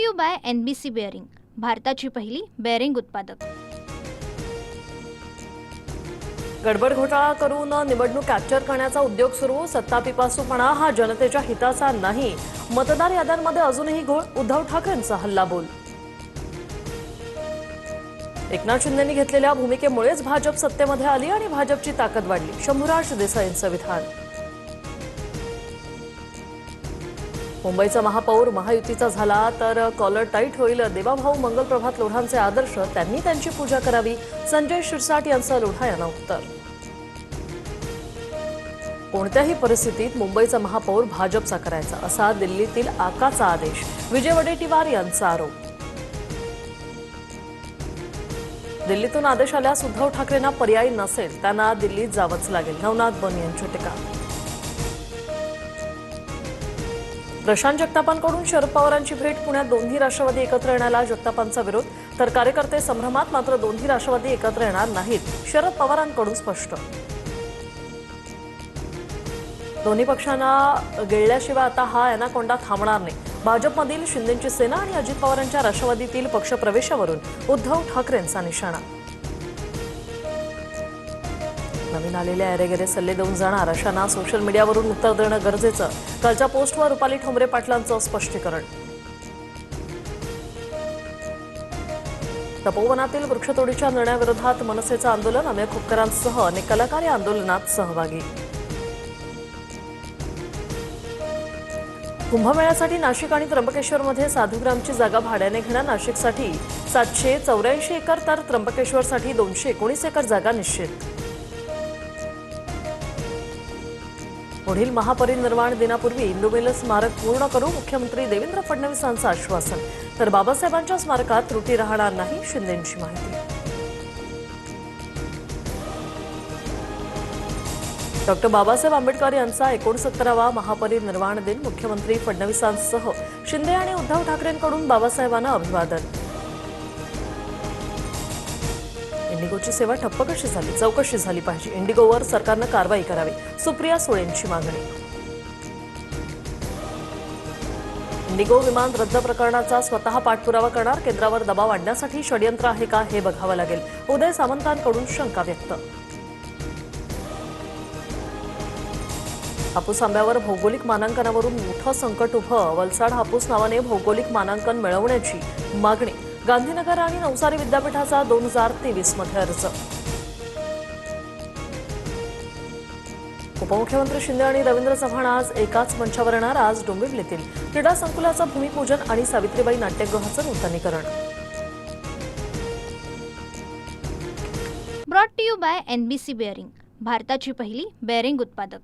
To you by NBC bearing, भारताची पहिली bearing उत्पादक। गडबड घोटाळा करून निवडणूक कॅप्चर करण्याचा उद्योग सुरू। सत्तापिपासूपणा हा जनतेच्या हिताचा नाही। मतदार याद्यांमध्ये अजूनही घोळ, उद्धव ठाकरेंचा हल्लाबोल। एकनाथ शिंदेंनी घेतलेल्या भूमिकेमुळेच भाजप सत्तेमध्ये आली आणि भाजपची ताकद वाढली, शंभूराज देसाईंचं विधान। मुंबईचा महापौर महायुतीचा झाला तर कॉलर टाईट होईल। देवाभाऊ मंगल प्रभात लोढांचे आदर्श, त्यांनी त्यांची पूजा करावी, संजय शिरसाट यांचं लोढा यांना उत्तर। कोणत्याही परिस्थितीत मुंबईचा महापौर भाजपचा करायचा, असा दिल्लीतील आकाचा आदेश। विजय वडेट्टीवार यांचा आरोप। दिल्लीतून आदेश आल्यास उद्धव ठाकरेंना पर्याय नसेल, त्यांना दिल्लीत जावंच लागेल, नवनाथ बन यांची टीका। प्रशांत जगतापांकडून शरद पवारांची भेट। पुण्यात दोन्ही राष्ट्रवादी एकत्र येण्याला जगतापांचा विरोध, तर कार्यकर्ते संभ्रमात। मात्र दोन्ही राष्ट्रवादी एकत्र येणार नाहीत, शरद पवारांकडून स्पष्ट। दोन्ही पक्षांना गिळल्याशिवाय आता हा एनाकोंडा थांबणार नाही। भाजपमधील शिंदेंची सेना आणि अजित पवारांच्या राष्ट्रवादीतील पक्षप्रवेशावरून उद्धव ठाकरेंचा निशाणा। नवीन आलेल्या एरेगेरे सल्ले देऊन जाणार अशांना सोशल मीडियावरून उत्तर देणं गरजेचं। कालच्या पोस्टवर रुपाली ठोंबरे पाटलांचं स्पष्टीकरण। तपोवनातील वृक्षतोडीच्या निर्णयाविरोधात मनसेचं आंदोलन, अमेय खोपकरांसह अनेक कलाकार या आंदोलनात सहभागी। कुंभमेळ्यासाठी नाशिक आणि त्र्यंबकेश्वरमध्ये साधुग्रामची जागा भाड्याने घेणार। नाशिकसाठी 784 एकर तर त्र्यंबकेश्वरसाठी 219 एकर जागा निश्चित। पुढील महापरिनिर्वाण दिनापूर्वी इंदुमिल स्मारक पूर्ण करू, मुख्यमंत्री देवेंद्र फडणवीसांचं आश्वासन। तर बाबासाहेबांच्या स्मारकात त्रुटी राहणार नाही, शिंदेंची माहिती। डॉक्टर बाबासाहेब आंबेडकर यांचा 69वा महापरिनिर्वाण दिन। मुख्यमंत्री फडणवीसांसह शिंदे आणि उद्धव ठाकरेंकडून बाबासाहेबांना अभिवादन। इंडिगोची सेवा ठप्प कशी झाली, चौकशी झाली पाहिजे, इंडिगोवर सरकारनं कारवाई करावी, सुप्रिया सुळेंची मागणी। इंडिगो विमान रद्द प्रकरणाचा स्वतः पाठपुरावा करणार, केंद्रावर दबाव आणण्यासाठी षडयंत्र आहे का हे बघावं लागेल, उदय सामंतांकडून शंका व्यक्त। हापूस आंब्यावर भौगोलिक मानांकनावरून मोठं संकट उभं, वलसाड हापूस नावाने भौगोलिक मानांकन मिळवण्याची मागणी। गांधीनगर आणि नवसारी विद्यापीठाचा 2023 मध्ये अर्ज। उपमुख्यमंत्री शिंदे आणि रवींद्र चव्हाण आज एकाच मंचावर येणार। आज डोंबिवलीतील क्रीडा संकुलाचं भूमिपूजन आणि सावित्रीबाई नाट्यगृहाचं नूतनीकरण। Brought to you by NBC bearing, भारताची पहिली बेअरिंग उत्पादक।